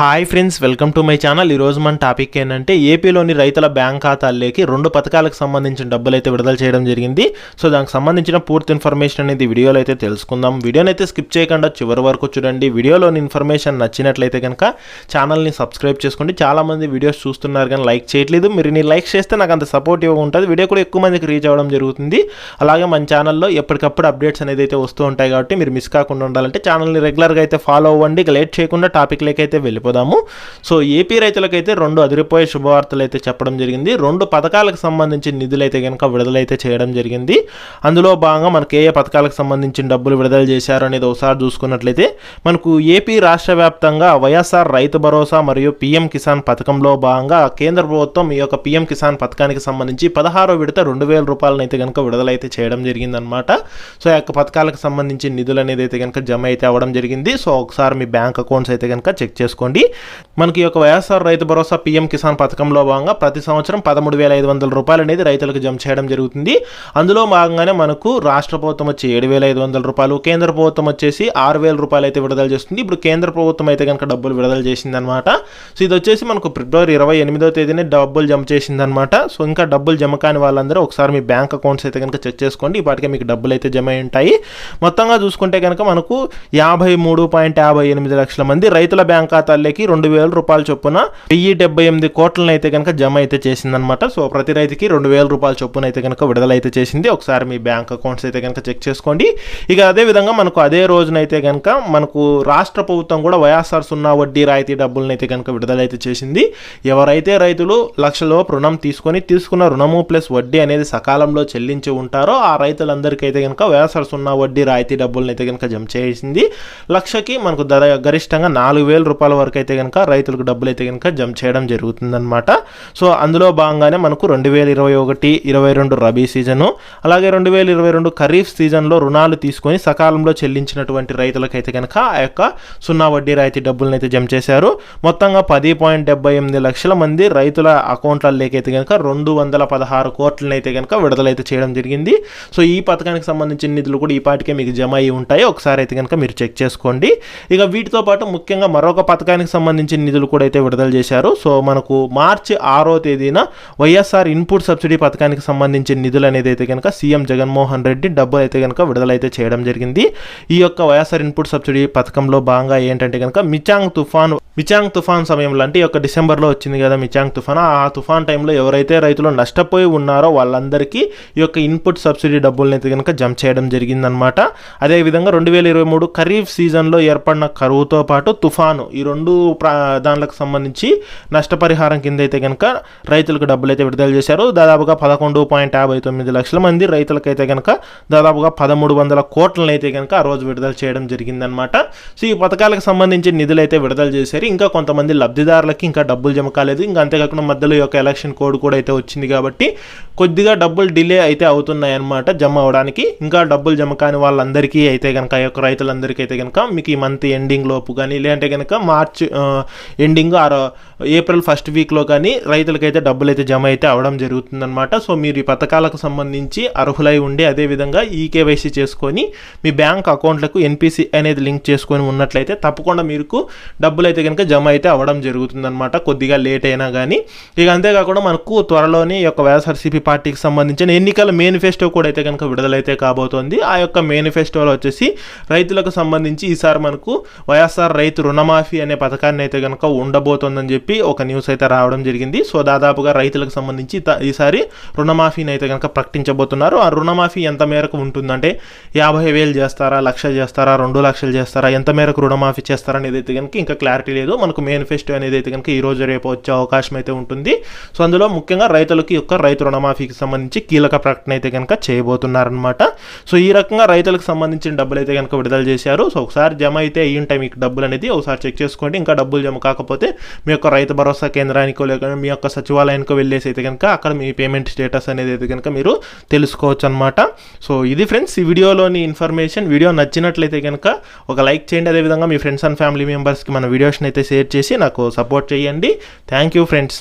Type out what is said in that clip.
Hi friends, welcome to my channel. ఈరోజు మన topic ఏంటంటే ఏపీలోని రైతుల బ్యాంక్ ఖాతాల్లోకి 2 పథకాలకు సంబంధించిన డబ్బులు అయితే విడుదల చేయడం జరిగింది. సో దానికి సంబంధించిన పూర్తి ఇన్ఫర్మేషన్ అనేది వీడియోలో అయితే తెలుసుకుందాం. వీడియోని అయితే స్కిప్ చేయకుండా చివరి వరకు చూడండి. వీడియోలోని ఇన్ఫర్మేషన్ నచ్చినట్లయితే కనుక ఛానల్ని సబ్స్క్రైబ్ చేసుకోండి. చాలామంది వీడియోస్ చూస్తున్నారు కానీ లైక్ చేయట్లేదు. మీరు నీ లైక్ చేస్తే నాకు అంత సపోర్టివ్గా ఉంటుంది. వీడియో కూడా ఎక్కువ మందికి రీచ్ అవ్వడం జరుగుతుంది. అలాగే మన ఛానల్లో ఎప్పటికప్పుడు అప్డేట్స్ అనేది అయితే వస్తూ ఉంటాయి కాబట్టి మీరు మిస్ కాకుండా ఉండాలంటే ఛానల్ని రెగ్యులర్గా అయితే ఫాలో అవ్వండి. ఇక లేట్ చేయకుండా టాపిక్లోకి అయితే వెళ్ళిపోదాము. సో ఏపీ రైతులకైతే 2 అదిరిపోయే శుభవార్తలు అయితే చెప్పడం జరిగింది. 2 పథకాలకు సంబంధించిన నిధులు అయితే కనుక విడుదలైతే చేయడం జరిగింది. అందులో భాగంగా మనకు ఏ పథకాలకు సంబంధించిన డబ్బులు విడుదల చేశారు అనేది ఒకసారి చూసుకున్నట్లయితే మనకు ఏపీ రాష్ట్ర వ్యాప్తంగా వైఎస్ఆర్ రైతు భరోసా మరియు పీఎం కిసాన్ పథకంలో భాగంగా కేంద్ర ప్రభుత్వం ఈ యొక్క పీఎం కిసాన్ పథకానికి సంబంధించి 16వ విడత 2,000 రూపాయలను అయితే కనుక విడుదలైతే చేయడం జరిగిందనమాట. సో ఈ యొక్క పథకాలకు సంబంధించిన నిధులు అనేది అయితే కనుక జమ అయితే అవ్వడం జరిగింది. సో ఒకసారి మీ బ్యాంక్ అకౌంట్స్ అయితే కనుక చెక్ చేసుకోండి. మనకి ఈ యొక్క వైఎస్ఆర్ రైతు భరోసా పీఎం కిసాన్ పథకంలో భాగంగా ప్రతి సంవత్సరం 13,500 రూపాయలు అనేది రైతులకు జమ చేయడం జరుగుతుంది. అందులో భాగంగానే మనకు రాష్ట్ర ప్రభుత్వం వచ్చి 7,500 రూపాయలు, కేంద్ర ప్రభుత్వం వచ్చేసి 6,000 రూపాయలు అయితే విడుదల చేస్తుంది. ఇప్పుడు కేంద్ర ప్రభుత్వం అయితే కనుక డబ్బులు విడుదల చేసిందనమాట. సో ఇది వచ్చేసి మనకు ఫిబ్రవరి 28వ తేదీనే డబ్బులు జమ చేసిందనమాట. సో ఇంకా డబ్బులు జమ కాని వాళ్ళందరూ ఒకసారి మీ బ్యాంక్ అకౌంట్స్ అయితే కనుక చెక్ చేసుకోండి. ఇప్పటికే మీకు డబ్బులు అయితే జమ అయి ఉంటాయి. మొత్తంగా చూసుకుంటే కనుక మనకు 53.58 లక్షల మంది రైతుల బ్యాంక్ ఖాతాల్లోకి 2,000 రూపాయల చొప్పున 1,078 కోట్లను అయితే కనుక జమ అయితే చేసిందనమాట. సో ప్రతి రైతుకి 2,000 రూపాయల చొప్పున అయితే కనుక విడుదల అయితే చేసింది. ఒకసారి మీ బ్యాంక్ అకౌంట్స్ అయితే కనుక చెక్ చేసుకోండి. ఇక అదేవిధంగా మనకు అదే రోజునైతే కనుక మనకు రాష్ట్ర ప్రభుత్వం కూడా వైఎస్ఆర్ 0 వడ్డీ రాయితీ డబ్బులను అయితే కనుక విడుదల అయితే చేసింది. ఎవరైతే రైతులు లక్షలోపు రుణం తీసుకున్న రుణము ప్లస్ వడ్డీ అనేది సకాలంలో చెల్లించి ఉంటారో ఆ రైతులందరికీ అయితే కనుక వైఎస్ఆర్ 0 వడ్డీ రాయితీ డబ్బులను అయితే కనుక జమ చేసింది. లక్షకి మనకు గరిష్టంగా 4,000 రూపాయల వరకు అయితే కనుక రైతులకు డబ్బులు అయితే కనుక జమ చేయడం జరుగుతుందన్నమాట. సో అందులో భాగంగానే మనకు 2021-22 రబీ సీజను, అలాగే 2022 ఖరీఫ్ సీజన్లో రుణాలు తీసుకొని సకాలంలో చెల్లించినటువంటి రైతులకైతే కనుక ఆ యొక్క 0 వడ్డీ రాయితీ డబ్బులను అయితే జమ చేశారు. మొత్తంగా 10.78 లక్షల మంది రైతుల అకౌంట్లలోకి అయితే కనుక 216 కోట్లను అయితే కనుక విడుదలైతే చేయడం జరిగింది. సో ఈ పథకానికి సంబంధించిన నిధులు కూడా ఈ పాటికే మీకు జమ అయి ఉంటాయి. ఒకసారి అయితే కనుక మీరు చెక్ చేసుకోండి. ఇక వీటితో పాటు ముఖ్యంగా మరొక పథకానికి సంబంధించిన నిధులు కూడా అయితే విడుదల చేశారు. సో మనకు మార్చి 6వ తేదీన వైఎస్ఆర్ ఇన్పుట్ సబ్సిడీ పథకానికి సంబంధించిన నిధులు అనేది అయితే కనుక సీఎం జగన్మోహన్ రెడ్డి డబ్బులు అయితే కనుక విడుదలైతే చేయడం జరిగింది. ఈ యొక్క వైఎస్ఆర్ ఇన్పుట్ సబ్సిడీ పథకంలో భాగంగా ఏంటంటే కనుక మిచాంగ్ తుఫాన్ సమయంలో, అంటే ఈ యొక్క డిసెంబర్లో వచ్చింది కదా మిచాంగ్ తుఫాన్, ఆ తుఫాన్ టైంలో ఎవరైతే రైతులు నష్టపోయి ఉన్నారో వాళ్ళందరికీ ఈ యొక్క ఇన్పుట్ సబ్సిడీ డబ్బులను అయితే కనుక జమ చేయడం జరిగిందనమాట. అదేవిధంగా 2023 ఖరీఫ్ సీజన్లో ఏర్పడిన కరువుతో పాటు తుఫాను, ఈ 2 దానికి సంబంధించి నష్టపరిహారం కింద అయితే కనుక రైతులకు డబ్బులు అయితే విడుదల చేశారు. దాదాపుగా 11.59 లక్షల మంది రైతులకైతే కనుక దాదాపుగా 1,300 కోట్లను అయితే కనుక ఆ రోజు విడుదల చేయడం జరిగిందనమాట. సో ఈ పథకాలకు సంబంధించి నిధులు అయితే విడుదల చేశారు. ఇంకా కొంతమంది లబ్ధిదారులకి ఇంకా డబ్బులు జమ కాలేదు. ఇంకా అంతేకాకుండా మధ్యలో ఈ యొక్క ఎలక్షన్ కోడ్ కూడా అయితే వచ్చింది కాబట్టి కొద్దిగా డబ్బులు డిలే అయితే అవుతున్నాయి అన్నమాట జమ అవడానికి. ఇంకా డబ్బులు జమ కాని వాళ్ళందరికీ అయితే కనుక ఈ యొక్క రైతులందరికీ అయితే కనుక మీకు ఈ మంత్ ఎండింగ్ లోపు కానీ లేదంటే కనుక మార్చ్ ఎండింగ్ ఏప్రిల్ ఫస్ట్ వీక్లో కానీ రైతులకైతే డబ్బులు అయితే జమ అయితే అవడం జరుగుతుందన్నమాట. సో మీరు ఈ పథకాలకు సంబంధించి అర్హులై ఉండి అదేవిధంగా ఈకేవైసీ చేసుకొని మీ బ్యాంక్ అకౌంట్లకు ఎన్పిసి అనేది లింక్ చేసుకొని ఉన్నట్లయితే తప్పకుండా మీకు డబ్బులు అయితే కనుక జమ అయితే అవ్వడం జరుగుతుందన్నమాట, కొద్దిగా లేట్ అయినా కానీ. ఇక అంతేకాకుండా మనకు త్వరలోనే ఈ యొక్క వైఎస్ఆర్సీపీ పార్టీకి సంబంధించిన ఎన్నికల మేనిఫెస్టో కూడా అయితే కనుక విడుదలైతే కాబోతోంది. ఆ యొక్క మేనిఫెస్టోలో వచ్చేసి రైతులకు సంబంధించి ఈసారి మనకు వైఎస్ఆర్ రైతు రుణమాఫీ అనే పథకాన్ని అయితే కనుక ఉండబోతోందని చెప్పి ఒక న్యూస్ అయితే రావడం జరిగింది. సో దాదాపుగా రైతులకు సంబంధించి ఈసారి రుణమాఫీని అయితే కనుక ప్రకటించబోతున్నారు. ఆ రుణమాఫీ ఎంత మేరకు ఉంటుందంటే 50,000 చేస్తారా, 1,00,000 చేస్తారా, 2 లక్షలు చేస్తారా, ఎంత మేరకు రుణమాఫీ చేస్తారా అనేది అయితే కనుక ఇంకా క్లారిటీ లేదు. మనకు మేనిఫెస్టో అనేది అయితే కనుక ఈ రోజు రేపు వచ్చే అవకాశం అయితే ఉంటుంది. సో అందులో ముఖ్యంగా రైతులకి యొక్క రైతు రుణమాఫీకి సంబంధించి కీలక ప్రకటన అయితే కనుక చేయబోతున్నారనమాట. సో ఈ రకంగా రైతులకు సంబంధించిన డబ్బులు అయితే కనుక విడుదల చేశారు. సో ఒకసారి జమ అయితే అయ్యి ఉంటాయి మీకు డబ్బులు అనేది, ఒకసారి చెక్ చేసుకోండి. ఇంకా డబ్బులు జమ కాకపోతే మీ యొక్క రైతు భరోసా కేంద్రానికో లేక మీ యొక్క సచివాలయానికో వెళ్ళేసి అయితే కనుక అక్కడ మీ పేమెంట్ స్టేటస్ అనేది అయితే కనుక మీరు తెలుసుకోవచ్చు అనమాట. సో ఇది ఫ్రెండ్స్ ఈ వీడియోలోని ఇన్ఫర్మేషన్. వీడియో నచ్చినట్లయితే కనుక ఒక లైక్ చేయండి. అదేవిధంగా మీ ఫ్రెండ్స్ అండ్ ఫ్యామిలీ మెంబర్స్కి మన వీడియోస్ని అయితే షేర్ చేసి నాకు సపోర్ట్ చేయండి. Thank you friends.